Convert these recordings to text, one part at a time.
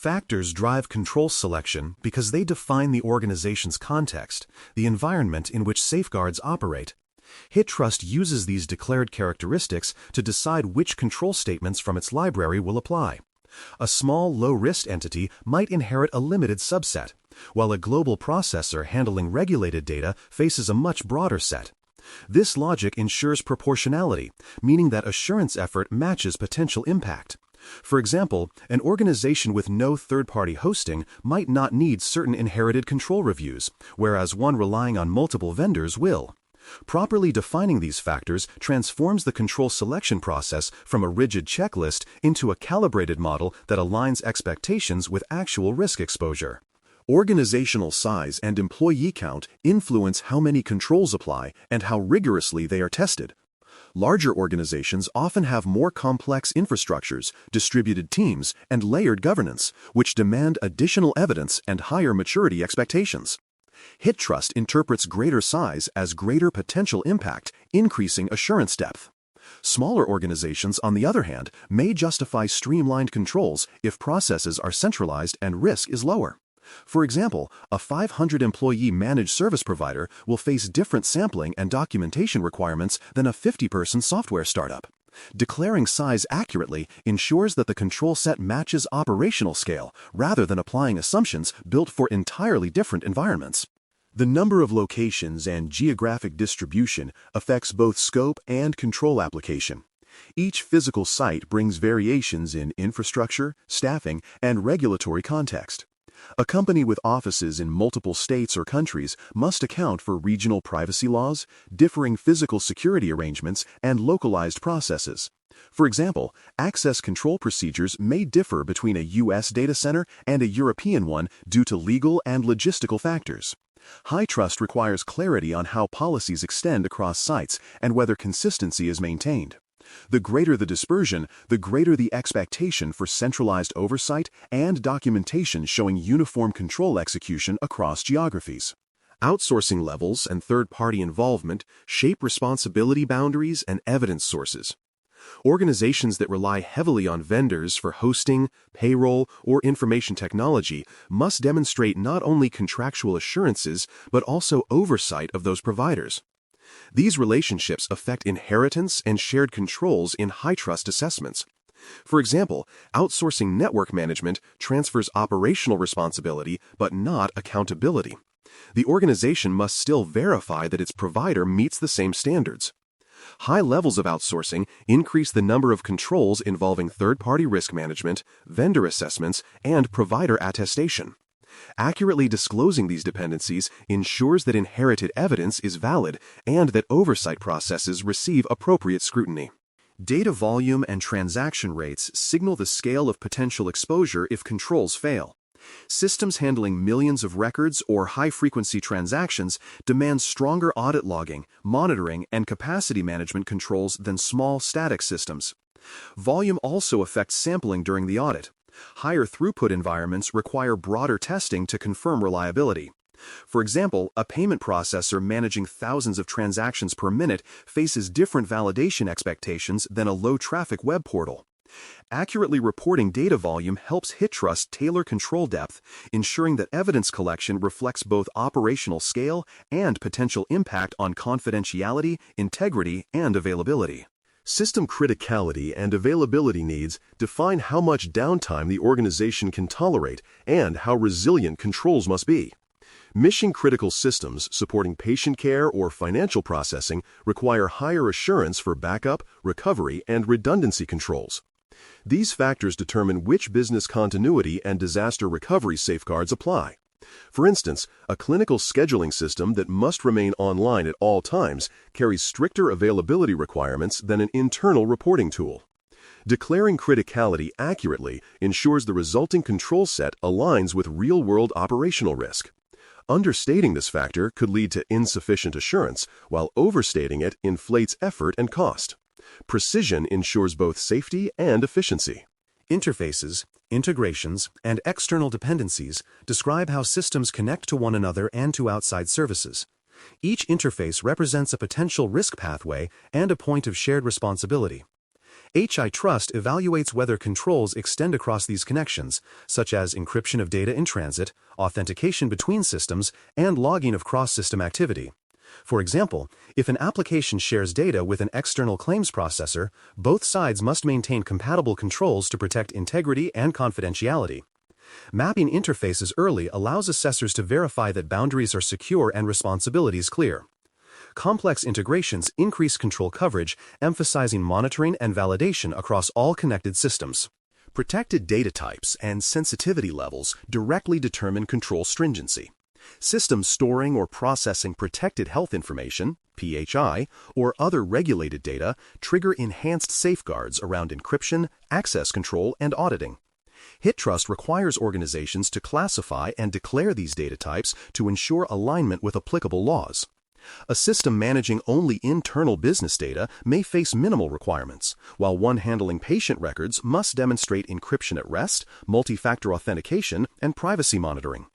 factors drive control selection because they define the organization's context, the environment in which safeguards operate. HITRUST uses these declared characteristics to decide which control statements from its library will apply. A small, low-risk entity might inherit a limited subset, while a global processor handling regulated data faces a much broader set. This logic ensures proportionality, meaning that assurance effort matches potential impact. For example, an organization with no third-party hosting might not need certain inherited control reviews, whereas one relying on multiple vendors will. Properly defining these factors transforms the control selection process from a rigid checklist into a calibrated model that aligns expectations with actual risk exposure. Organizational size and employee count influence how many controls apply and how rigorously they are tested. Larger organizations often have more complex infrastructures, distributed teams, and layered governance, which demand additional evidence and higher maturity expectations. HITRUST interprets greater size as greater potential impact, increasing assurance depth. Smaller organizations, on the other hand, may justify streamlined controls if processes are centralized and risk is lower. For example, a 500-employee managed service provider will face different sampling and documentation requirements than a 50-person software startup. Declaring size accurately ensures that the control set matches operational scale rather than applying assumptions built for entirely different environments. The number of locations and geographic distribution affects both scope and control application. Each physical site brings variations in infrastructure, staffing, and regulatory context. A company with offices in multiple states or countries must account for regional privacy laws, differing physical security arrangements, and localized processes. For example, access control procedures may differ between a U.S. data center and a European one due to legal and logistical factors. HITRUST requires clarity on how policies extend across sites and whether consistency is maintained. The greater the dispersion, the greater the expectation for centralized oversight and documentation showing uniform control execution across geographies. Outsourcing levels and third-party involvement shape responsibility boundaries and evidence sources. Organizations that rely heavily on vendors for hosting, payroll, or information technology must demonstrate not only contractual assurances but also oversight of those providers. These relationships affect inheritance and shared controls in HITRUST assessments. For example, outsourcing network management transfers operational responsibility but not accountability. The organization must still verify that its provider meets the same standards. High levels of outsourcing increase the number of controls involving third-party risk management, vendor assessments, and provider attestation. Accurately disclosing these dependencies ensures that inherited evidence is valid and that oversight processes receive appropriate scrutiny. Data volume and transaction rates signal the scale of potential exposure if controls fail. Systems handling millions of records or high-frequency transactions demand stronger audit logging, monitoring, and capacity management controls than small static systems. Volume also affects sampling during the audit. Higher throughput environments require broader testing to confirm reliability. For example, a payment processor managing thousands of transactions per minute faces different validation expectations than a low-traffic web portal. Accurately reporting data volume helps HITRUST tailor control depth, ensuring that evidence collection reflects both operational scale and potential impact on confidentiality, integrity, and availability. System criticality and availability needs define how much downtime the organization can tolerate and how resilient controls must be. Mission-critical systems supporting patient care or financial processing require higher assurance for backup, recovery, and redundancy controls. These factors determine which business continuity and disaster recovery safeguards apply. For instance, a clinical scheduling system that must remain online at all times carries stricter availability requirements than an internal reporting tool. Declaring criticality accurately ensures the resulting control set aligns with real-world operational risk. Understating this factor could lead to insufficient assurance, while overstating it inflates effort and cost. Precision ensures both safety and efficiency. Interfaces, integrations, and external dependencies describe how systems connect to one another and to outside services. Each interface represents a potential risk pathway and a point of shared responsibility. HITRUST evaluates whether controls extend across these connections, such as encryption of data in transit, authentication between systems, and logging of cross-system activity. For example, if an application shares data with an external claims processor, both sides must maintain compatible controls to protect integrity and confidentiality. Mapping interfaces early allows assessors to verify that boundaries are secure and responsibilities clear. Complex integrations increase control coverage, emphasizing monitoring and validation across all connected systems. Protected data types and sensitivity levels directly determine control stringency. Systems storing or processing protected health information, PHI, or other regulated data trigger enhanced safeguards around encryption, access control, and auditing. HITRUST requires organizations to classify and declare these data types to ensure alignment with applicable laws. A system managing only internal business data may face minimal requirements, while one handling patient records must demonstrate encryption at rest, multi-factor authentication, and privacy monitoring.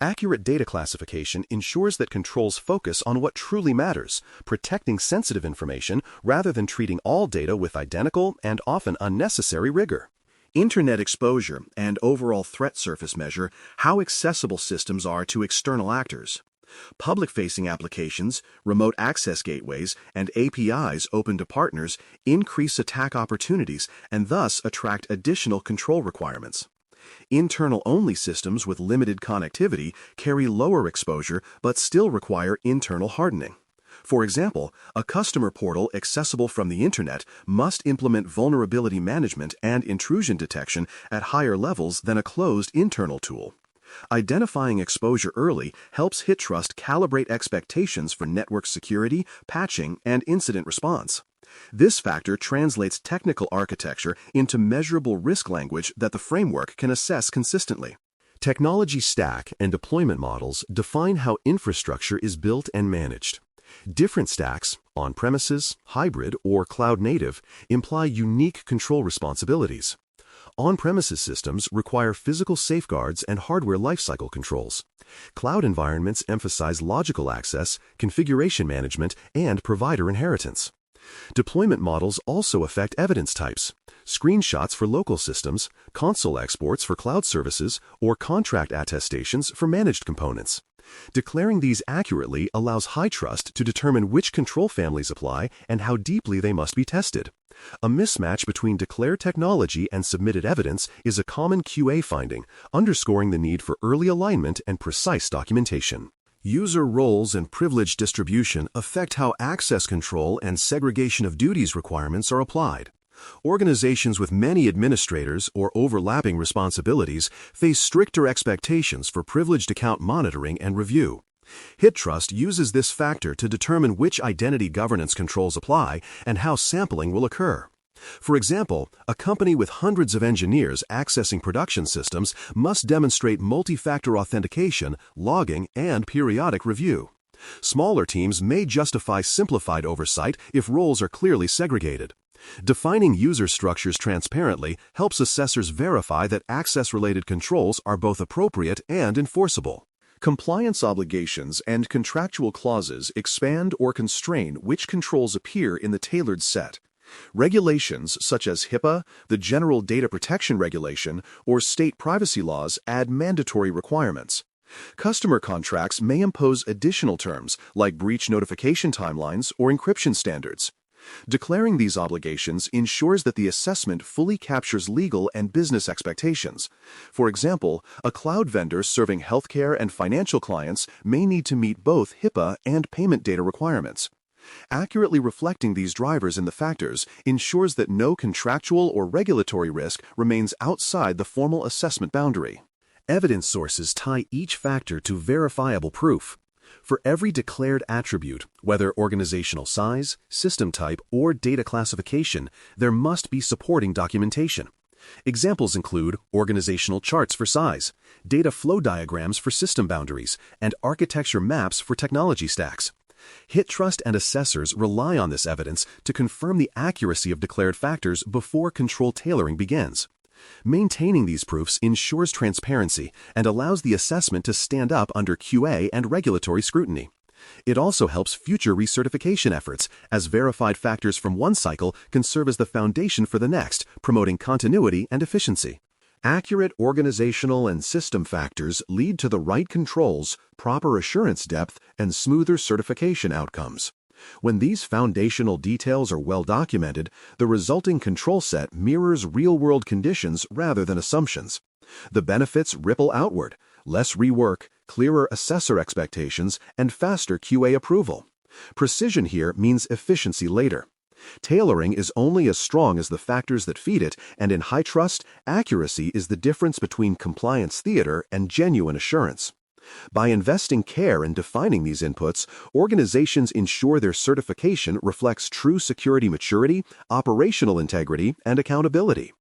Accurate data classification ensures that controls focus on what truly matters, protecting sensitive information rather than treating all data with identical and often unnecessary rigor. Internet exposure and overall threat surface measure how accessible systems are to external actors. Public-facing applications, remote access gateways, and APIs open to partners increase attack opportunities and thus attract additional control requirements. Internal-only systems with limited connectivity carry lower exposure but still require internal hardening. For example, a customer portal accessible from the Internet must implement vulnerability management and intrusion detection at higher levels than a closed internal tool. Identifying exposure early helps HITRUST calibrate expectations for network security, patching, and incident response. This factor translates technical architecture into measurable risk language that the framework can assess consistently. Technology stack and deployment models define how infrastructure is built and managed. Different stacks, on-premises, hybrid, or cloud-native, imply unique control responsibilities. On-premises systems require physical safeguards and hardware lifecycle controls. Cloud environments emphasize logical access, configuration management, and provider inheritance. Deployment models also affect evidence types: screenshots for local systems, console exports for cloud services, or contract attestations for managed components. Declaring these accurately allows HITRUST to determine which control families apply and how deeply they must be tested. A mismatch between declared technology and submitted evidence is a common QA finding, underscoring the need for early alignment and precise documentation. User roles and privilege distribution affect how access control and segregation of duties requirements are applied. Organizations with many administrators or overlapping responsibilities face stricter expectations for privileged account monitoring and review. HITRUST uses this factor to determine which identity governance controls apply and how sampling will occur. For example, a company with hundreds of engineers accessing production systems must demonstrate multi-factor authentication, logging, and periodic review. Smaller teams may justify simplified oversight if roles are clearly segregated. Defining user structures transparently helps assessors verify that access-related controls are both appropriate and enforceable. Compliance obligations and contractual clauses expand or constrain which controls appear in the tailored set. Regulations such as HIPAA, the General Data Protection Regulation, or state privacy laws add mandatory requirements. Customer contracts may impose additional terms like breach notification timelines or encryption standards. Declaring these obligations ensures that the assessment fully captures legal and business expectations. For example, a cloud vendor serving healthcare and financial clients may need to meet both HIPAA and payment data requirements. Accurately reflecting these drivers in the factors ensures that no contractual or regulatory risk remains outside the formal assessment boundary. Evidence sources tie each factor to verifiable proof. For every declared attribute, whether organizational size, system type, or data classification, there must be supporting documentation. Examples include organizational charts for size, data flow diagrams for system boundaries, and architecture maps for technology stacks. HITRUST and assessors rely on this evidence to confirm the accuracy of declared factors before control tailoring begins. Maintaining these proofs ensures transparency and allows the assessment to stand up under QA and regulatory scrutiny. It also helps future recertification efforts, as verified factors from one cycle can serve as the foundation for the next, promoting continuity and efficiency. Accurate organizational and system factors lead to the right controls, proper assurance depth, and smoother certification outcomes. When these foundational details are well documented, the resulting control set mirrors real-world conditions rather than assumptions. The benefits ripple outward: less rework, clearer assessor expectations, and faster QA approval. Precision here means efficiency later. Tailoring is only as strong as the factors that feed it, and in HITRUST, accuracy is the difference between compliance theater and genuine assurance. By investing care in defining these inputs, organizations ensure their certification reflects true security maturity, operational integrity, and accountability.